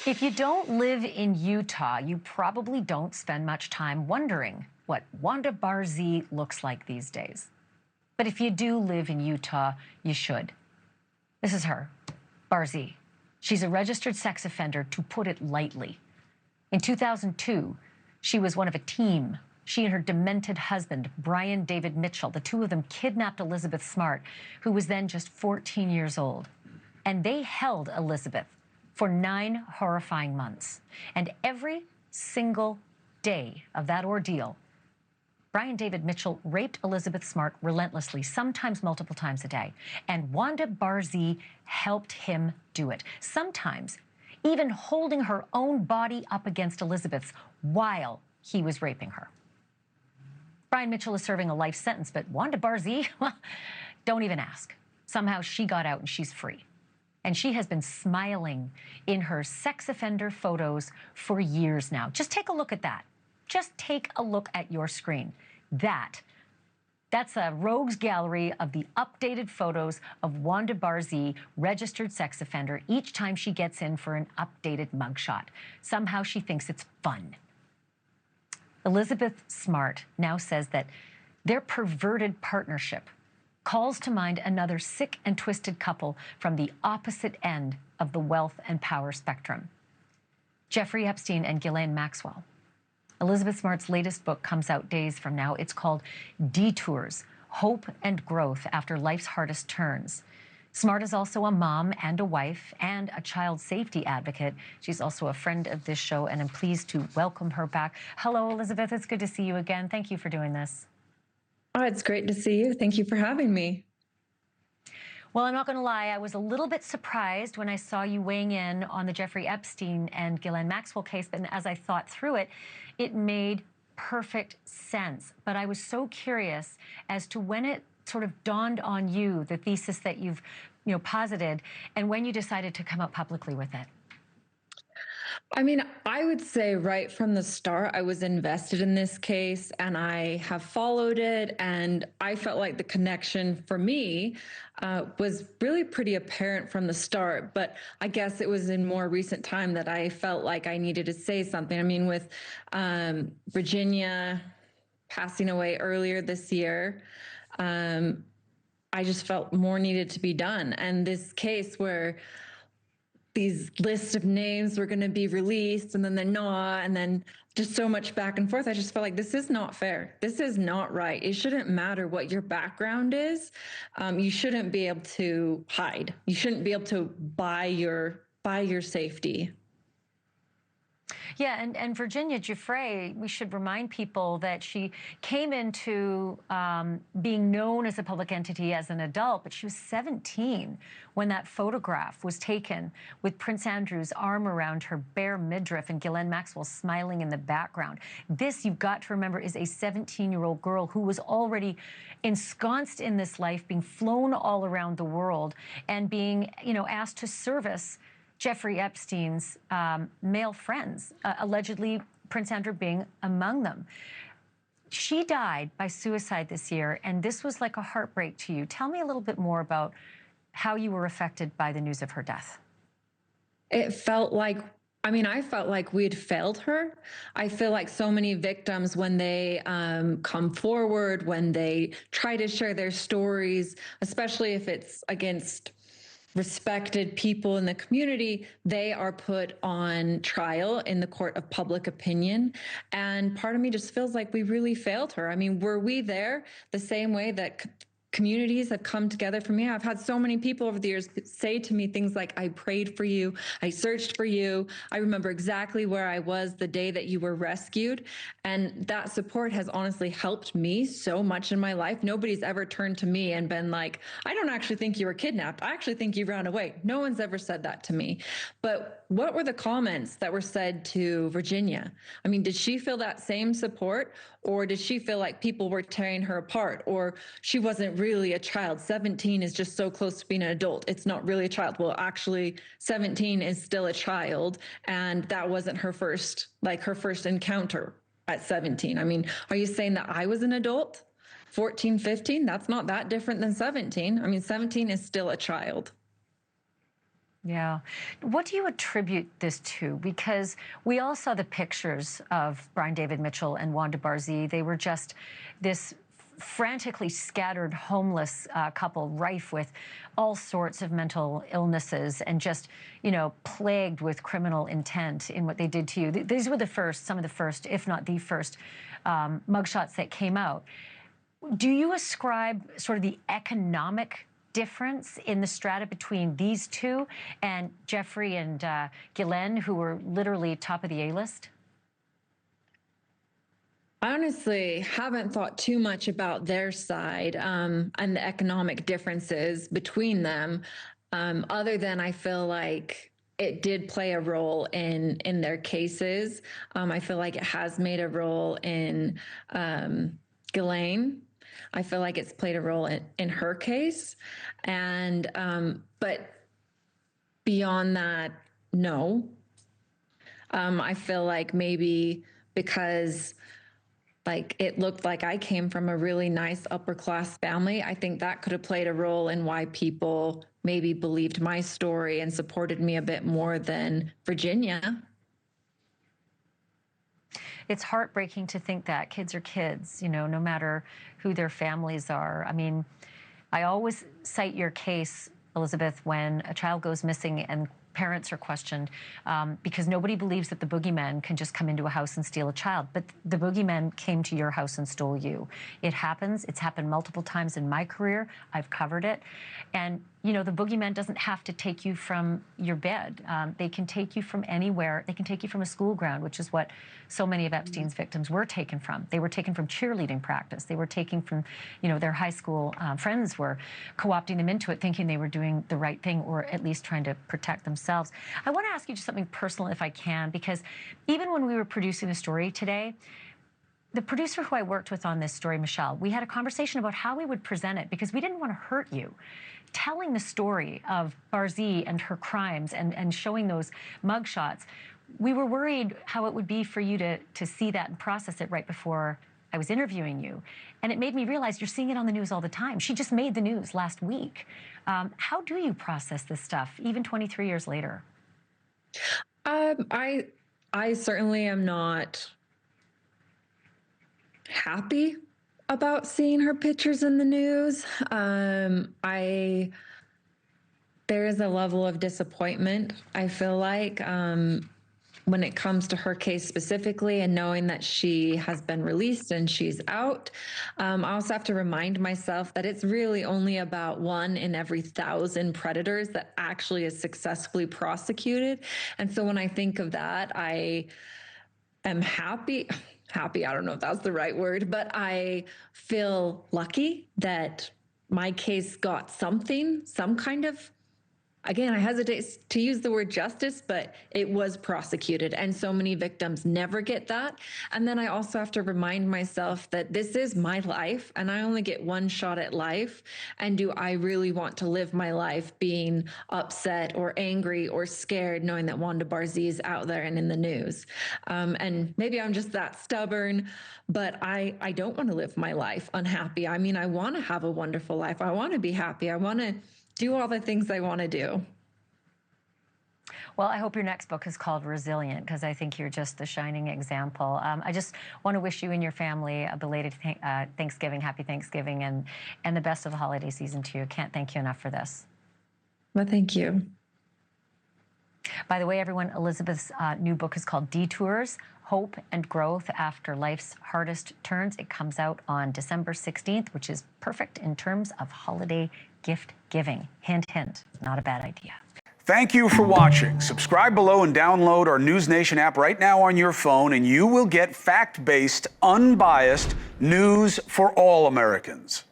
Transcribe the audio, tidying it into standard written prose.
If you don't live in Utah, you probably don't spend much time wondering what Wanda Barzee looks like these days. But if you do live in Utah, you should. This is her, Barzee. She's a registered sex offender, to put it lightly. In 2002, she was one of a team. She and her demented husband, Brian David Mitchell, the two of them kidnapped Elizabeth Smart, who was then just 14 years old. And they held Elizabeth for 9 horrifying months. And every single day of that ordeal, Brian David Mitchell raped Elizabeth Smart relentlessly, sometimes multiple times a day. And Wanda Barzee helped him do it, sometimes even holding her own body up against Elizabeth's while he was raping her. Brian Mitchell is serving a life sentence, but Wanda Barzee, well, don't even ask. Somehow she got out and she's free. And she has been smiling in her sex offender photos for years now. Just take a look at that. Just take a look at your screen. That's a rogues gallery of the updated photos of Wanda Barzee, registered sex offender, each time she gets in for an updated mugshot. Somehow she thinks it's fun. Elizabeth Smart now says that their perverted partnership calls to mind another sick and twisted couple from the opposite end of the wealth and power spectrum. Jeffrey Epstein and Ghislaine Maxwell. Elizabeth Smart's latest book comes out days from now. It's called Detours, Hope and Growth After Life's Hardest Turns. Smart is also a mom and a wife and a child safety advocate. She's also a friend of this show, and I'm pleased to welcome her back. Hello, Elizabeth. It's good to see you again. Thank you for doing this. Oh, it's great to see you. Thank you for having me. Well, I'm not going to lie. I was a little bit surprised when I saw you weighing in on the Jeffrey Epstein and Ghislaine Maxwell case. But as I thought through it, it made perfect sense. But I was so curious as to when it sort of dawned on you, the thesis that you've posited, and when you decided to come out publicly with it. I mean, I would say right from the start, I was invested in this case and I have followed it. And I felt like the connection for me was really pretty apparent from the start. But I guess it was in more recent time that I felt like I needed to say something. I mean, with Virginia passing away earlier this year, I just felt more needed to be done. And this case where these lists of names were going to be released and then they're not, and then just so much back and forth. I just felt like this is not fair. This is not right. It shouldn't matter what your background is. You shouldn't be able to hide. You shouldn't be able to buy your safety. Yeah, and Virginia Giuiffre, we should remind people that she came into being known as a public entity as an adult, but she was 17 when that photograph was taken with Prince Andrew's arm around her bare midriff and Ghislaine Maxwell smiling in the background. This, you've got to remember, is a 17-year-old girl who was already ensconced in this life, being flown all around the world and being, asked to service Jeffrey Epstein's male friends, allegedly Prince Andrew being among them. She died by suicide this year, and this was like a heartbreak to you. Tell me a little bit more about how you were affected by the news of her death. It felt like, I felt like we had failed her. I feel like so many victims, when they come forward, when they try to share their stories, especially if it's against respected people in the community, they are put on trial in the court of public opinion. And part of me just feels like we really failed her. I mean, were we there the same way that communities have come together for me? I've had so many people over the years say to me things like, I prayed for you, I searched for you, I remember exactly where I was the day that you were rescued. And that support has honestly helped me so much in my life. Nobody's ever turned to me and been like, I don't actually think you were kidnapped, I actually think you ran away. No one's ever said that to me. But what were the comments that were said to Virginia? I mean, did she feel that same support, or did she feel like people were tearing her apart, or she wasn't really a child? 17 is just so close to being an adult. It's not really a child. Well, actually, 17 is still a child, and that wasn't her first encounter at 17. I mean, are you saying that I was an adult? 14, 15, that's not that different than 17. I mean, 17 is still a child. Yeah. What do you attribute this to? Because we all saw the pictures of Brian David Mitchell and Wanda Barzee. They were just this frantically scattered, homeless couple, rife with all sorts of mental illnesses and just, you know, plagued with criminal intent in what they did to you. These were the first, some of the first, if not the first, mugshots that came out. Do you ascribe sort of the economic difference in the strata between these two and Jeffrey and Ghislaine, who were literally top of the A-list? I honestly haven't thought too much about their side and the economic differences between them, other than I feel like it did play a role in their cases. I feel like it has made a role in Ghislaine. I feel like it's played a role in her case. And, but beyond that, no. I feel like maybe because like it looked like I came from a really nice upper class family, I think that could have played a role in why people maybe believed my story and supported me a bit more than Virginia. It's heartbreaking to think that kids are kids, you know, no matter who their families are. I mean, I always cite your case, Elizabeth, when a child goes missing and parents are questioned because nobody believes that the boogeyman can just come into a house and steal a child. But the boogeyman came to your house and stole you. It happens. It's happened multiple times in my career. I've covered it. And, you know, the boogeyman doesn't have to take you from your bed. They can take you from anywhere. They can take you from a school ground, which is what so many of Epstein's victims were taken from. They were taken from cheerleading practice. They were taken from, you know, their high school friends were co-opting them into it, thinking they were doing the right thing or at least trying to protect themselves. I want to ask you just something personal, if I can, because even when we were producing the story today, the producer who I worked with on this story, Michelle, we had a conversation about how we would present it because we didn't want to hurt you. Telling the story of Barzee and her crimes and showing those mugshots, we were worried how it would be for you to see that and process it right before I was interviewing you. And it made me realize you're seeing it on the news all the time. She just made the news last week. How do you process this stuff, even 23 years later? I certainly am not happy about seeing her pictures in the news. There is a level of disappointment, I feel like, when it comes to her case specifically and knowing that she has been released and she's out. I also have to remind myself that it's really only about 1 in every 1,000 predators that actually is successfully prosecuted. And so when I think of that, I am happy, I don't know if that's the right word, but I feel lucky that my case got something, some kind of, again, I hesitate to use the word justice, but it was prosecuted. And so many victims never get that. And then I also have to remind myself that this is my life and I only get one shot at life. And do I really want to live my life being upset or angry or scared knowing that Wanda Barzee is out there and in the news? And maybe I'm just that stubborn, but I don't want to live my life unhappy. I mean, I want to have a wonderful life. I want to be happy. I want to do all the things I want to do. Well, I hope your next book is called Resilient, because I think you're just the shining example. I just want to wish you and your family a belated Thanksgiving, happy Thanksgiving, and the best of the holiday season to you. Can't thank you enough for this. Well, thank you. By the way, everyone, Elizabeth's new book is called Detours, Hope and Growth After Life's Hardest Turns. It comes out on December 16th, which is perfect in terms of holiday gift giving. Hint, hint, not a bad idea. Thank you for watching. Subscribe below and download our NewsNation app right now on your phone, and you will get fact-based, unbiased news for all Americans.